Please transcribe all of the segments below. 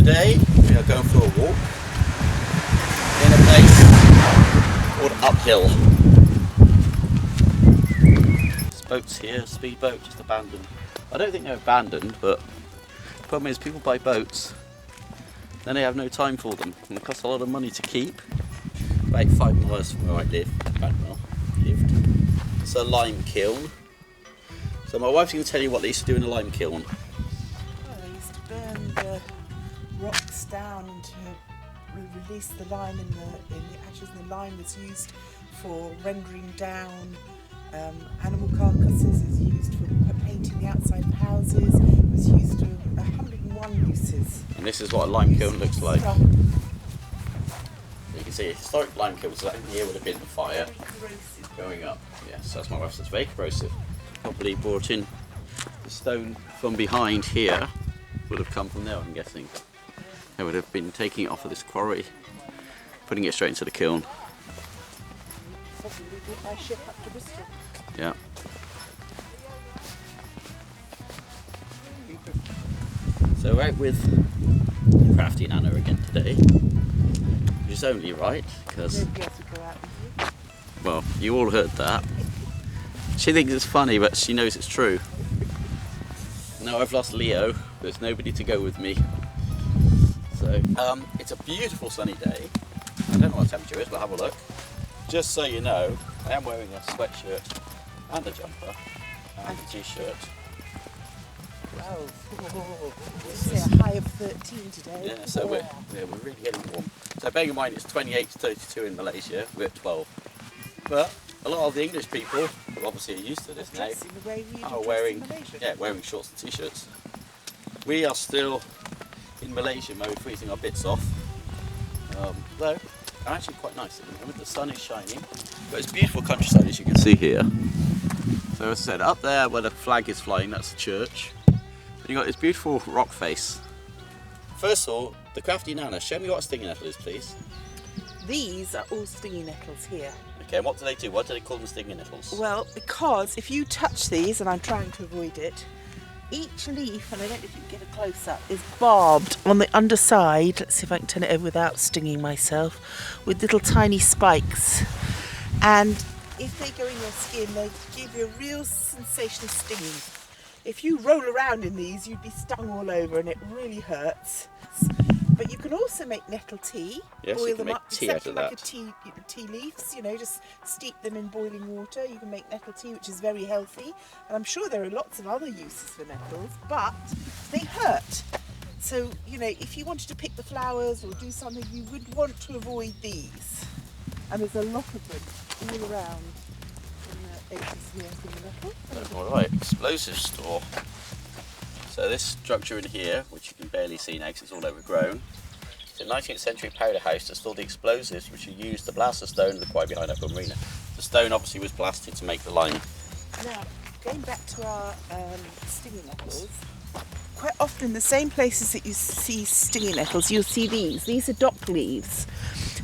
Today we are going for a walk in a place called Uphill. There's boats here, speedboat, just abandoned. I don't think they're abandoned, but the problem is people buy boats, then they have no time for them, and it costs a lot of money to keep. About 5 miles from where I live, it's a lime kiln. So my wife's going to tell you what they used to do in a lime kiln. Well, they used to burn the rocks down to release the lime in the ashes. The lime was used for rendering down animal carcasses. It was used for painting the outside of houses. It was used for 101 uses. And this is what a lime kiln looks like. You can see a historic lime kiln, so that here would have been the fire going up. Yes, that's my wife says, very corrosive. Probably brought in the stone from behind here, would have come from there, I'm guessing. They would have been taking it off of this quarry, putting it straight into the kiln. Probably did by ship up to Bristol. Yeah. So we're out with Crafty Nana again today, which is only right, because, Nobody else would go out with you. well, you all heard that. She thinks it's funny, but she knows it's true. Now I've lost Leo, there's nobody to go with me. So, it's a beautiful sunny day. I don't know what the temperature is, but have a look. Just so you know, I am wearing a sweatshirt and a jumper and a t-shirt. Wow. It's a high of 13 today. Yeah, so we're really getting warm. So bearing in mind it's 28 to 32 in Malaysia, we're at 12. But a lot of the English people, who obviously are used to this now, are wearing shorts and t-shirts. We are still in Malaysia mode, freezing our bits off. Though, actually quite nice at the moment. The sun is shining, but it's beautiful countryside as you can see here. So as I said, up there where the flag is flying, that's the church. But you've got this beautiful rock face. First of all, the Crafty Nana, show me what a stinging nettle is, please. These are all stinging nettles here. Okay, and what do they do? What do they call them stinging nettles? Well, because if you touch these, and I'm trying to avoid it, each leaf, and I don't know if you can get a close-up, is barbed on the underside. Let's see if I can turn it over without stinging myself, with little tiny spikes. And if they go in your skin, they give you a real sensation of stinging. If you roll around in these, you'd be stung all over, and it really hurts. But you can also make nettle tea, yes, boil you can them make up, tea out of like that. tea leaves, you know, just steep them in boiling water. You can make nettle tea, which is very healthy. And I'm sure there are lots of other uses for nettles, but they hurt. So, you know, if you wanted to pick the flowers or do something, you would want to avoid these. And there's a lot of them all around in the acres here in the nettle. Alright, explosive store. So this structure in here, which you can barely see now because it's all overgrown, it's a 19th century powder house that stored the explosives which are used to blast the stone in the quarry behind Uphill Marina. The stone obviously was blasted to make the lime. Now, going back to our stinging nettles, quite often the same places that you see stinging nettles, you'll see these. These are dock leaves.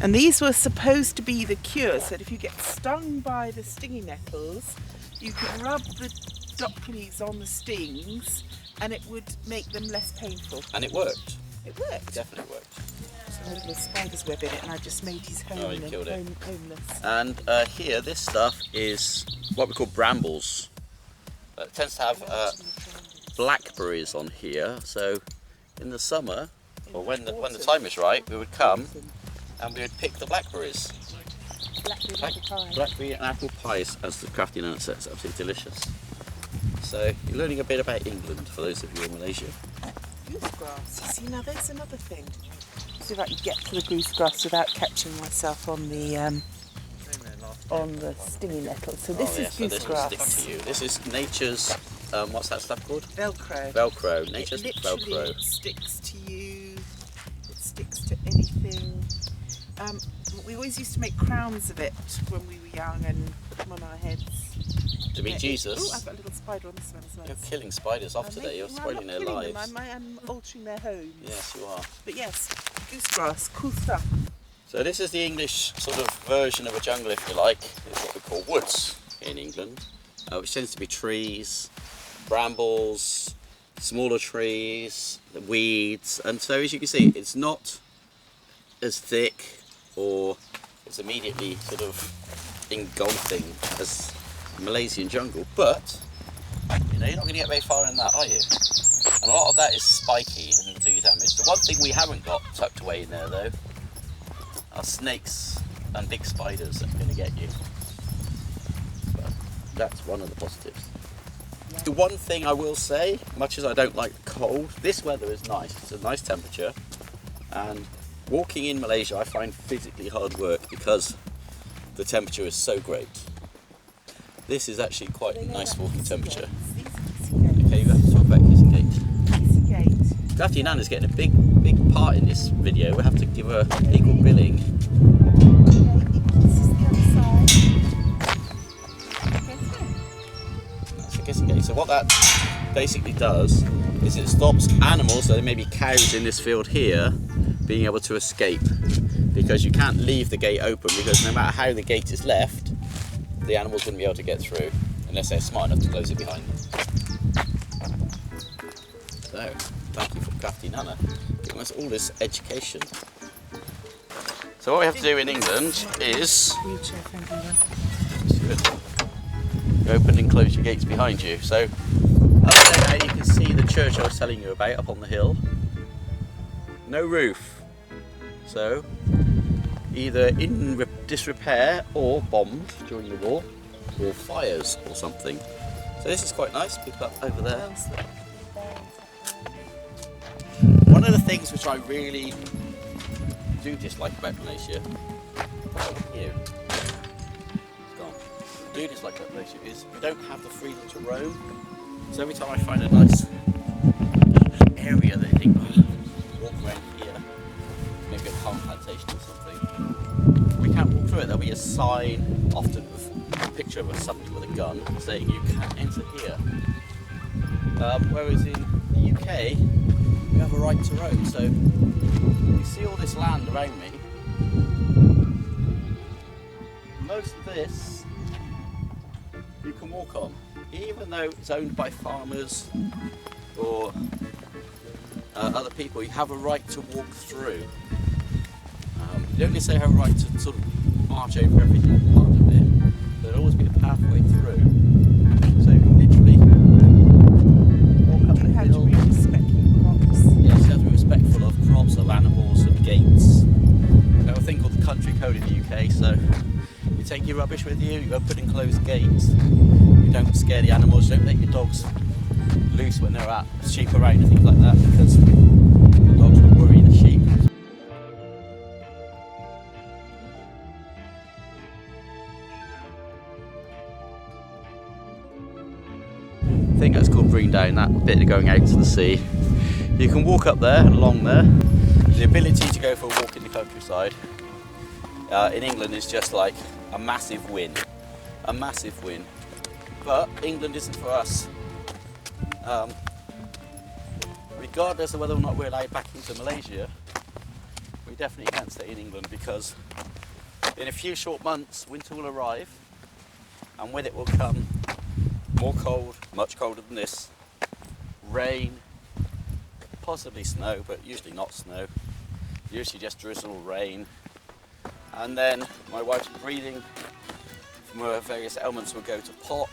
And these were supposed to be the cure, so that if you get stung by the stinging nettles, you could rub the dock leaves on the stings and it would make them less painful. And it worked. It worked. It definitely worked. There's a little spider's web in it and I just made his home you killed it. homeless. And here, this stuff is what we call brambles. It tends to have blackberries on here, so in the summer, or when the time is right, we would come and we would pick the blackberries. Blackberry and apple pies, as the Crafty Nana says, absolutely delicious. So you're learning a bit about England for those of you in Malaysia. Goosegrass. You see, now there's another thing. See if I can get to the goosegrass without catching myself on the stinging nettle. So this is goosegrass. This will stick to you. This is nature's, what's that stuff called? Velcro. Velcro. Nature's Velcro. It sticks to you. It sticks to anything. We always used to make crowns of it when we were young and put them on our heads. To meet Jesus. Oh, I've got a little spider on this one as well. You're killing spiders off today. You're spoiling their lives. I'm altering their homes. Yes, you are. But yes, goosegrass, cool stuff. So this is the English sort of version of a jungle, if you like. It's what we call woods in England, which tends to be trees, brambles, smaller trees, the weeds, and so as you can see, it's not as thick or it's immediately sort of engulfing as Malaysian jungle, but you know, you're not going to get very far in that, are you? And a lot of that is spiky and will do you damage. The one thing we haven't got tucked away in there though are snakes and big spiders that are going to get you. But that's one of the positives. The one thing I will say, much as I don't like the cold, this weather is nice. It's a nice temperature, and walking in Malaysia I find physically hard work because the temperature is so great. This is actually quite a nice walking temperature. Okay, you have to talk about Kissing Gate. Crafty Nana's getting a big part in this video. We'll have to give her equal billing. That's the Kissing Gate. So what that basically does is it stops animals, so there may be cows in this field here, being able to escape, because you can't leave the gate open, because no matter how the gate is left, the animals wouldn't be able to get through unless they're smart enough to close it behind them. So, thank you for Crafty Nana giving us all this education. So what we have to do in England is you open and close your gates behind you. So up there now you can see the church I was telling you about up on the hill. No roof. So either in disrepair or bombed during the war, or fires or something. So this is quite nice, people up over there. One of the things which I really do dislike about Malaysia, it's gone. Do dislike about Malaysia is we don't have the freedom to roam. So every time I find a nice area that I think, oh, walk around here, maybe a palm plantation or something, we can't walk through it. There'll be a sign, often with a picture of somebody with a gun, saying you can't enter here. Whereas in the UK, you have a right to roam. So you see all this land around me. Most of this you can walk on, even though it's owned by farmers or other people. You have a right to walk through. You don't necessarily have a right to sort of march over everything part of it. There'll always be a pathway through. So you can literally walk up the hill. You have to be respectful of crops. Yes, you have to be respectful of crops, of animals, of gates. We have a thing called the country code in the UK, so you take your rubbish with you, you go put in closed gates, you don't scare the animals, you don't let your dogs loose when they're out, sheep around and things like that, because the dogs will worry the sheep. I think that's called bring down, that bit of going out to the sea. You can walk up there and along there. The ability to go for a walk in the countryside in England is just like a massive win. A massive win. But England isn't for us. Regardless of whether or not we're allowed back into Malaysia, we definitely can't stay in England, because in a few short months winter will arrive, and with it will come more cold, much colder than this, rain, possibly snow, but usually not snow, usually just drizzle, rain, and then my wife's breathing from her various ailments will go to pot.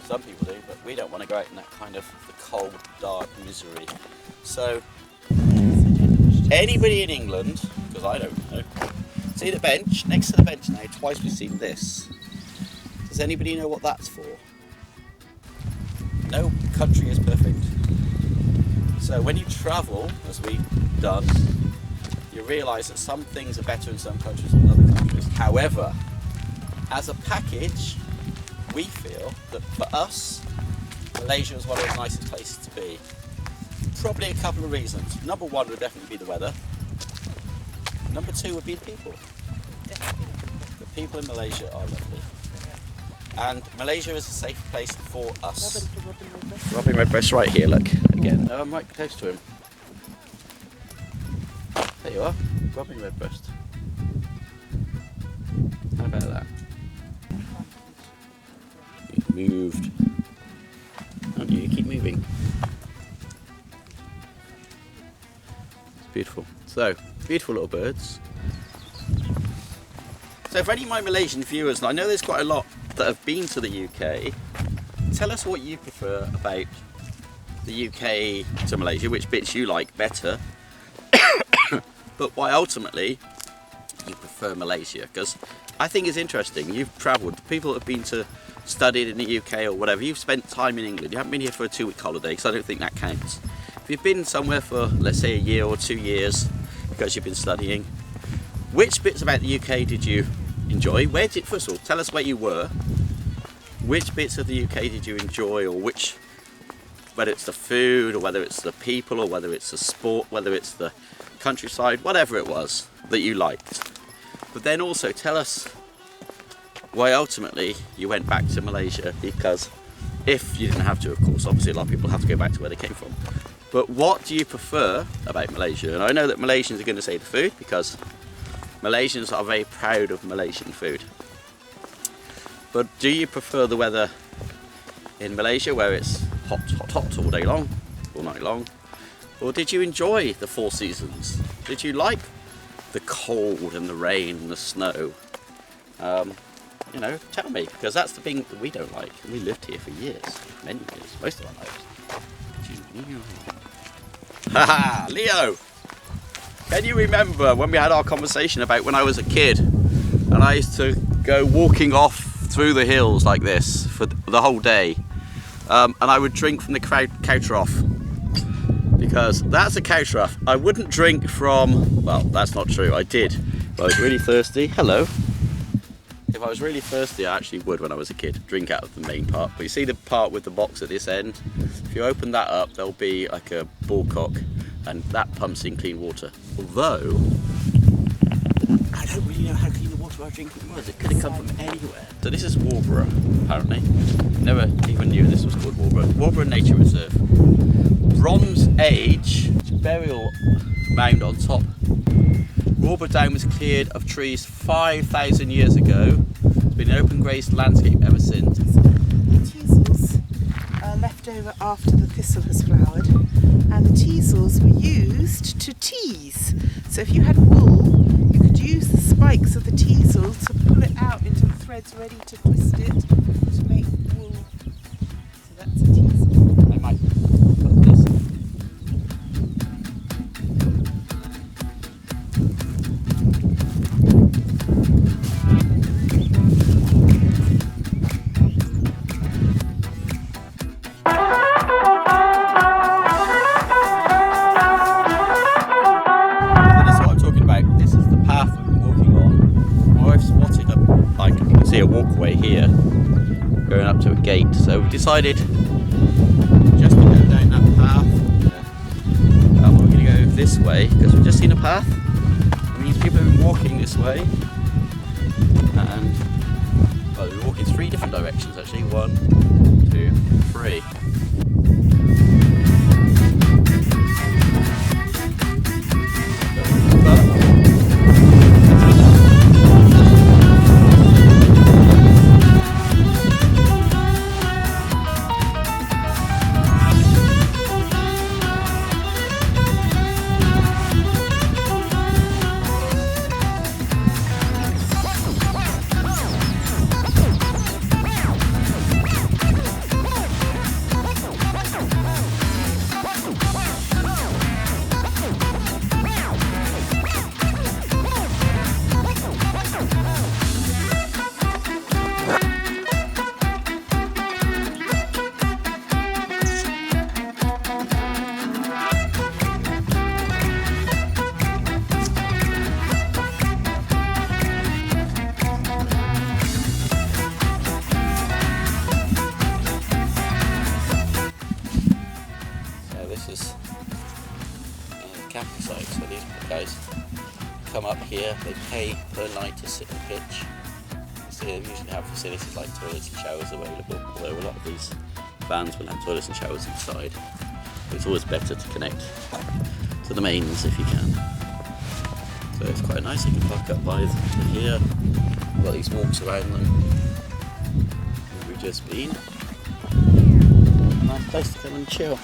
Some people do, but we don't want to go out in that kind of the cold, dark misery. So anybody in England, because I don't know, see the bench, next to the bench now, twice we've seen this. Does anybody know what that's for? No country is perfect. So when you travel, as we've done, you realise that some things are better in some countries than other countries. However, as a package, we feel that for us, Malaysia is one of the nicest places to be. Probably a couple of reasons. Number one would definitely be the weather. Number two would be the people. The people in Malaysia are lovely. And Malaysia is a safe place for us. Robin Redbreast right here, look, again. No, I'm right close to him. There you are, Robin Redbreast. How about that? You've moved. Aren't you? You keep moving. beautiful. So, beautiful little birds. So for any of my Malaysian viewers, and I know there's quite a lot that have been to the UK, tell us what you prefer about the UK to Malaysia, which bits you like better, but why ultimately you prefer Malaysia, because I think it's interesting. You've travelled, the people that have been to studied in the UK or whatever, you've spent time in England. You haven't been here for a 2-week holiday, because I don't think that counts. If you've been somewhere for, let's say, a year or 2 years because you've been studying, which bits about the UK did you enjoy? Where did, first of all, tell us where you were. Which bits of the UK did you enjoy, or which, whether it's the food, or whether it's the people, or whether it's the sport, whether it's the countryside, whatever it was that you liked. But then also tell us why ultimately you went back to Malaysia, because if you didn't have to, of course, obviously a lot of people have to go back to where they came from. But what do you prefer about Malaysia? And I know that Malaysians are going to say the food, because Malaysians are very proud of Malaysian food. But do you prefer the weather in Malaysia, where it's hot, hot, hot all day long, all night long? Or did you enjoy the 4 seasons? Did you like the cold and the rain and the snow? You know, tell me, because that's the thing that we don't like. We lived here for years, many years, most of our lives. Haha, Leo! Can you remember when we had our conversation about when I was a kid and I used to go walking off through the hills like this for the whole day, and I would drink from the cow trough, because that's a cow trough. I wouldn't drink from, well, that's not true, I did. If I was really thirsty, hello. If I was really thirsty, I actually would, when I was a kid, drink out of the main part. But you see the part with the box at this end? If you open that up, there'll be like a bullcock, and that pumps in clean water. Although, I don't really know how clean the water I was drinking was. It could have come from anywhere. So this is Walborough, apparently. Never even knew this was called Walborough. Walborough Nature Reserve. Bronze Age burial mound on top. Walborough Down was cleared of trees 5,000 years ago. It's been an open grazed landscape ever since. The teasels are left over after the thistle has flowered, and the teasels were used to tease. So if you had wool, you could use the spikes of the teasel to pull it out into the threads ready to twist it to make wool. So that's a teasel. I might put this. A walkway here going up to a gate, so we decided just to go down that path. We're going to go this way because we've just seen a path. It means people have been walking this way, and well, we're walking 3 different directions actually. 1, 2, 3. Campsite, so these guys come up here, they pay per night to sit and pitch. So they usually have facilities like toilets and showers available, although a lot of these vans will have toilets and showers inside. But it's always better to connect to the mains if you can. So it's quite nice, you can park up by here, we've got these walks around them. We've just been. Nice place to come and chill.